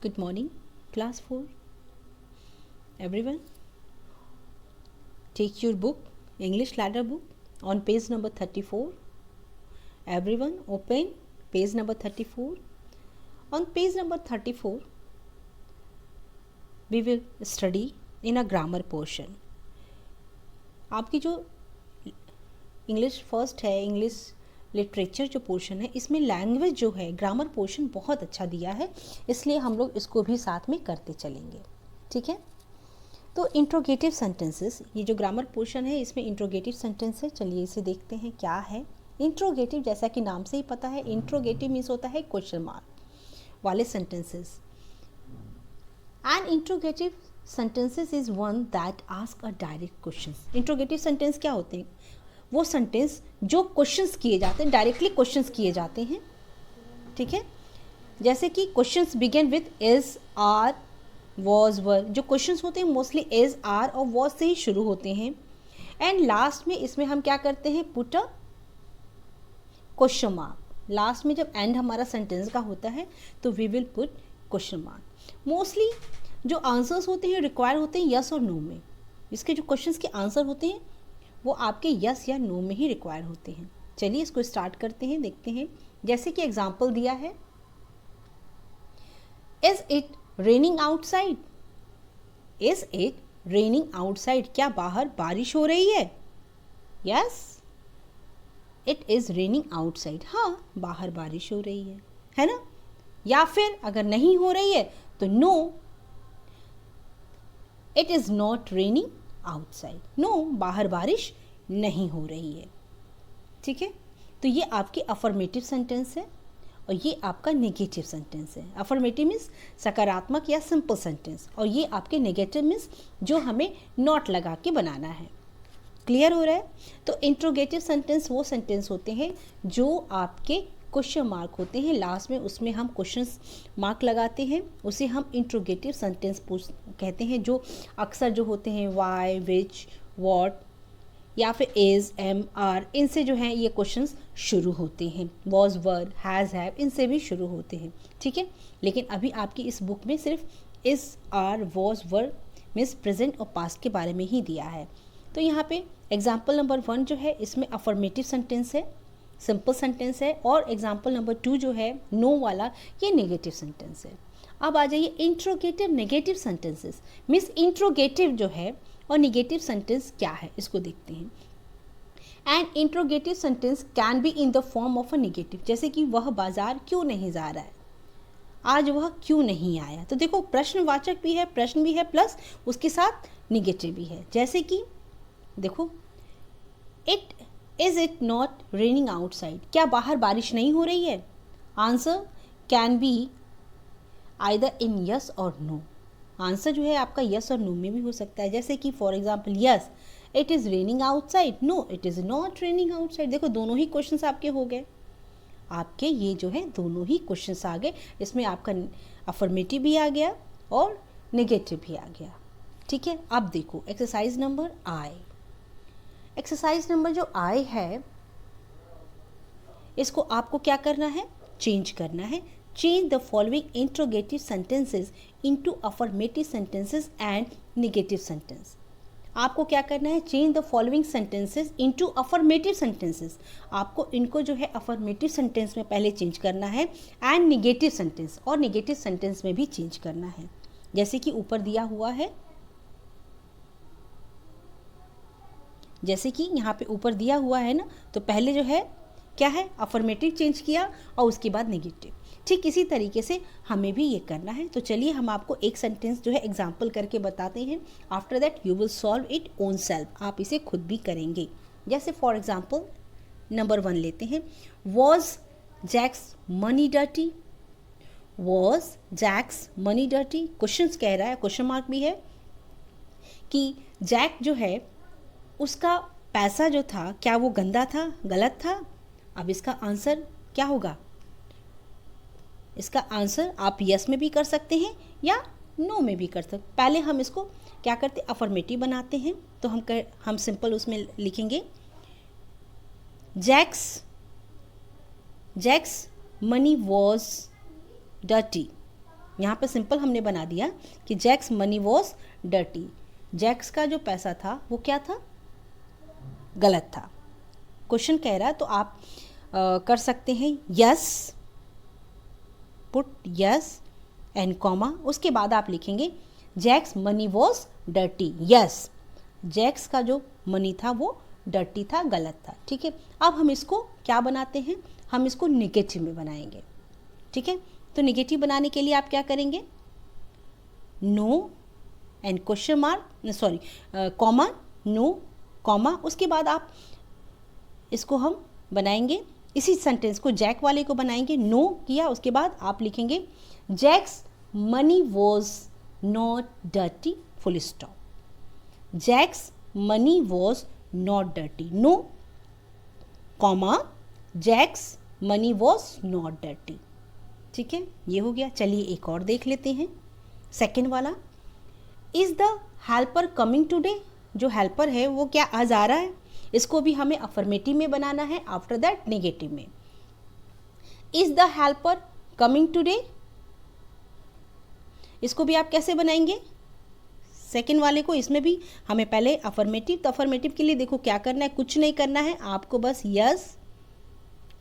Good morning, class 4. Everyone, take your book, English ladder book, on page number 34. Everyone, open page number 34. On page number 34, we will study in a grammar portion. आपकी जो English first है, English literature जो portion है, इसमें language जो है, grammar portion बहुत अच्छा दिया है, इसलिए हम लोग इसको भी साथ में करते चलेंगे. ठीक है. तो इंट्रोगेटिव सेंटेंसेस, ये जो ग्रामर पोर्शन है इसमें इंट्रोगेटिव सेंटेंस है. चलिए इसे देखते हैं क्या है. इंट्रोगेटिव, जैसा कि नाम से ही पता है, इंट्रोगेटिव मीन्स होता है क्वेश्चन मार्क वाले sentences. And interrogative sentences is one that ask a direct question. Interrogative sentence क्या होते हैं? वो सेंटेंस जो क्वेश्चंस किए जाते हैं, डायरेक्टली क्वेश्चंस किए जाते हैं. ठीक है. जैसे कि questions begin with is, are, was, were. जो क्वेश्चंस होते हैं मोस्टली इज, आर और वॉज से ही शुरू होते हैं. एंड लास्ट में इसमें हम क्या करते हैं? Put a question mark. Last में जब एंड हमारा सेंटेंस का होता है तो we will put question mark. Mostly जो आंसर्स होते हैं रिक्वायर होते हैं यस और नो में. इसके जो क्वेश्चंस के आंसर होते हैं वो आपके यस या नो में ही रिक्वायर होते हैं. चलिए इसको स्टार्ट करते हैं, देखते हैं. जैसे कि एग्जाम्पल दिया है, is it raining outside? Is it raining outside? क्या बाहर बारिश हो रही है? Yes, it is raining outside. हाँ, बाहर बारिश हो रही है ना. या फिर अगर नहीं हो रही है तो no, it is not raining outside. No, बाहर बारिश नहीं हो रही है. ठीक है. तो ये आपकी अफर्मेटिव सेंटेंस है और ये आपका नेगेटिव सेंटेंस है. अफर्मेटिव मीन्स सकारात्मक या सिंपल सेंटेंस, और ये आपके नेगेटिव मीन्स जो हमें नॉट लगा के बनाना है. क्लियर हो रहा है? तो इंट्रोगेटिव सेंटेंस वो सेंटेंस होते हैं जो आपके क्वेश्चन मार्क होते हैं लास्ट में, उसमें हम क्वेश्चन मार्क लगाते हैं, उसे हम इंट्रोगेटिव सेंटेंस कहते हैं. जो अक्सर जो होते हैं वाई, विच, वॉट या फिर इज, एम, आर, इनसे जो है ये क्वेश्चंस शुरू होते हैं. वॉज, वर, हैज़, हैव, इनसे भी शुरू होते हैं. ठीक है. लेकिन अभी आपकी इस बुक में सिर्फ is, are, was, were means present और पास्ट के बारे में ही दिया है. तो यहाँ पे एग्जाम्पल नंबर 1 जो है इसमें अफर्मेटिव सेंटेंस है, सिंपल सेंटेंस है, और एग्जाम्पल नंबर 2 जो है नो वाला, ये नेगेटिव सेंटेंस है. अब आ जाइए interrogative negative sentences. Means interrogative जो है और नेगेटिव सेंटेंस क्या है इसको देखते हैं. And interrogative sentence can be in the form of a negative. जैसे कि वह बाजार क्यों नहीं जा रहा है, आज वह क्यों नहीं आया. तो देखो प्रश्नवाचक भी है, प्रश्न भी है, प्लस उसके साथ नेगेटिव भी है. जैसे कि देखो, is it not raining outside? क्या बाहर बारिश नहीं हो रही है? Answer can be either in yes और नो. आंसर जो है आपका यस और नो में भी हो सकता है. जैसे कि for example, yes it is raining outside, no it is not raining outside. देखो दोनों ही क्वेश्चंस आपके हो गए. आपके ये जो है दोनों ही क्वेश्चंस आ गए. इसमें आपका अफर्मेटिव भी आ गया और नेगेटिव भी आ गया. ठीक है. अब देखो एक्सरसाइज नंबर आई. एक्सरसाइज नंबर जो आई है इसको आपको क्या करना है? चेंज करना है. Change the following interrogative sentences into affirmative sentences and negative sentence. आपको क्या करना है? Change the following sentences into affirmative sentences. आपको इनको जो है अफर्मेटिव सेंटेंस में पहले चेंज करना है एंड नेगेटिव सेंटेंस, और नेगेटिव सेंटेंस में भी चेंज करना है. जैसे कि ऊपर दिया हुआ है, जैसे कि यहाँ पे ऊपर दिया हुआ है ना, तो पहले जो है क्या है? अफर्मेटिव चेंज किया और उसके बाद नेगेटिव. ठीक इसी तरीके से हमें भी ये करना है. तो चलिए हम आपको एक सेंटेंस जो है एग्जाम्पल करके बताते हैं. After that you will solve it own self. आप इसे खुद भी करेंगे. जैसे फॉर एग्जाम्पल नंबर 1 लेते हैं. Was Jack's money dirty? Was Jack's money dirty? Question कह रहा है, क्वेश्चन मार्क भी है, कि जैक जो है उसका पैसा जो था क्या वो गंदा था, गलत था? अब इसका आंसर क्या होगा? इसका आंसर आप यस में भी कर सकते हैं या नो में भी कर सकते. पहले हम इसको क्या करते? अफर्मेटिव बनाते हैं. तो हम सिंपल उसमें लिखेंगे जैक्स मनी वॉज डर्टी. यहाँ पे सिंपल हमने बना दिया कि Jack's money was dirty. Jack's का जो पैसा था वो क्या था, गलत था। क्वेश्चन कह रहा है तो आप कर सकते हैं yes, put yes and comma, उसके बाद आप लिखेंगे Jack's money was dirty. Yes, Jack's का जो मनी था वो डर्टी था, गलत था। ठीक है, अब हम इसको क्या बनाते हैं, हम इसको निगेटिव में बनाएंगे। ठीक है, तो निगेटिव बनाने के लिए आप क्या करेंगे, no and question mark, sorry comma, no comma, उसके बाद आप इसको हम बनाएंगे, इसी सेंटेंस को जैक वाले को बनाएंगे। नो किया, उसके बाद आप लिखेंगे Jack's money was not dirty, full stop. Jack's money was not dirty, no comma, Jack's money was not dirty. ठीक है, ये हो गया। चलिए एक और देख लेते हैं, सेकेंड वाला। Is the helper coming today, जो हेल्पर है वो क्या आज आ रहा है, इसको भी हमें अफर्मेटिव में बनाना है, आफ्टर दैट नेगेटिव में। Is the helper coming today, इसको भी आप कैसे बनाएंगे, सेकेंड वाले को, इसमें भी हमें पहले अफर्मेटिव, तो अफर्मेटिव के लिए देखो क्या करना है, कुछ नहीं करना है आपको, बस यस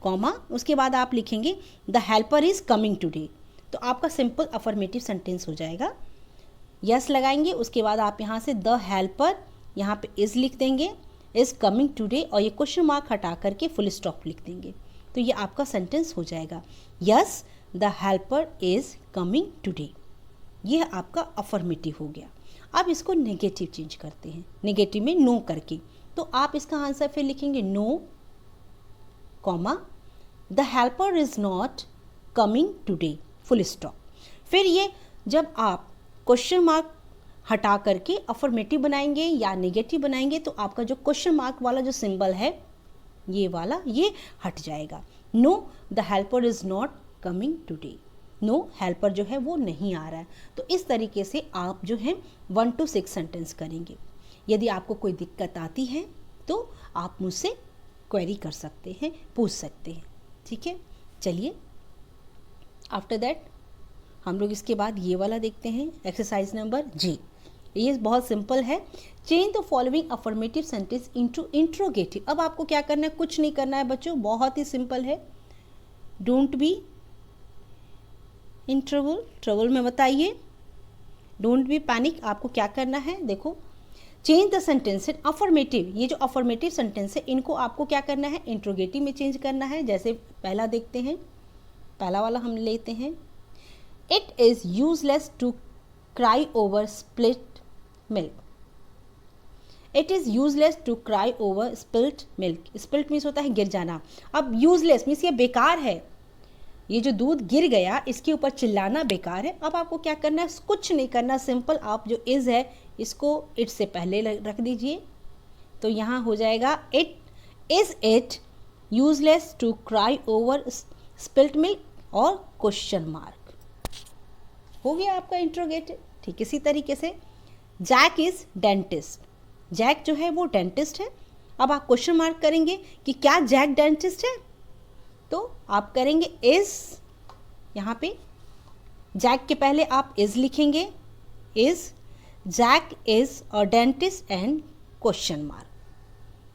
कॉमा, उसके बाद आप लिखेंगे the helper is coming today, तो आपका सिंपल अफर्मेटिव सेंटेंस हो जाएगा। यस लगाएंगे, उसके बाद आप यहाँ से द हेल्पर, यहाँ पे इज लिख देंगे, इज कमिंग टुडे, और ये क्वेश्चन मार्क हटा करके फुल स्टॉप लिख देंगे, तो ये आपका सेंटेंस हो जाएगा, yes the helper is coming today. ये आपका अफर्मेटिव हो गया। अब इसको नेगेटिव चेंज करते हैं, नेगेटिव में नो करके, तो आप इसका आंसर फिर लिखेंगे no comma, the helper is not coming today, full stop. फिर ये जब आप क्वेश्चन मार्क हटा करके अफर्मेटिव बनाएंगे या नेगेटिव बनाएंगे, तो आपका जो क्वेश्चन मार्क वाला जो सिंबल है ये वाला, ये हट जाएगा। No the helper is not coming today, no helper जो है वो नहीं आ रहा है। तो इस तरीके से आप जो है 1 to 6 सेंटेंस करेंगे। यदि आपको कोई दिक्कत आती है तो आप मुझसे क्वेरी कर सकते हैं, पूछ सकते हैं। ठीक है, चलिए आफ्टर दैट हम लोग इसके बाद ये वाला देखते हैं, एक्सरसाइज नंबर जी। ये बहुत सिंपल है, change the following affirmative sentence into interrogative. अब आपको क्या करना है, कुछ नहीं करना है बच्चों, बहुत ही सिंपल है। Don't be in trouble, trouble में बताइए, डोंट बी पैनिक। आपको क्या करना है, देखो change the sentence in affirmative, ये जो अफर्मेटिव सेंटेंस है इनको आपको क्या करना है, इंट्रोगेटिव में चेंज करना है। जैसे पहला देखते हैं, पहला वाला हम लेते हैं, it is useless to cry over split milk. It is useless to cry over spilt milk. Spilt means होता है गिर जाना, अब यूजलेस मीन्स ये बेकार है, ये जो दूध गिर गया इसके ऊपर चिल्लाना बेकार है। अब आपको क्या करना है, कुछ नहीं करना, सिंपल आप जो इज़ है इसको इट से पहले रख दीजिए, तो यहाँ हो जाएगा it is it useless to cry over spilt milk और क्वेश्चन मार्क, हो गया आपका इंट्रोगेटिव। ठीक इसी तरीके से जैक इज़ डेंटिस्ट, जैक जो है वो डेंटिस्ट है। अब आप क्वेश्चन मार्क करेंगे कि क्या जैक डेंटिस्ट है, तो आप करेंगे इज़, यहाँ पे जैक के पहले आप इज़ लिखेंगे, is Jack is a dentist and question mark.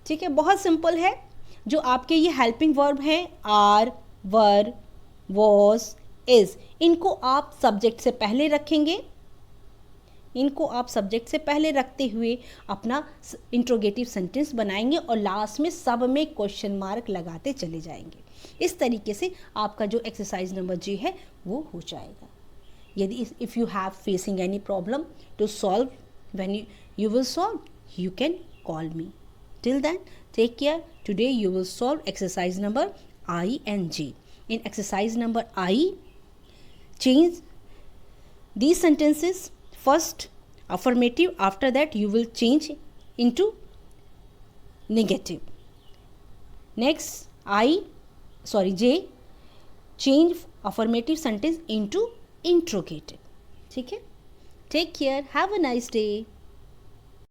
ठीक है, बहुत सिंपल है। जो आपके ये हेल्पिंग वर्ब हैं आर, वर, वॉज, इज़, इनको आप सब्जेक्ट से पहले रखेंगे, इनको आप सब्जेक्ट से पहले रखते हुए अपना इंट्रोगेटिव सेंटेंस बनाएंगे और लास्ट में सब में क्वेश्चन मार्क लगाते चले जाएंगे। इस तरीके से आपका जो एक्सरसाइज नंबर जी है वो हो जाएगा। यदि if you have facing any problem to solve, when you will solve, you can call me. Till then, take care. Today you will solve exercise number I and J. In exercise number I, change these sentences. First affirmative, after that you will change into negative. Next J, change affirmative sentence into interrogative. ठीक है, take care, have a nice day.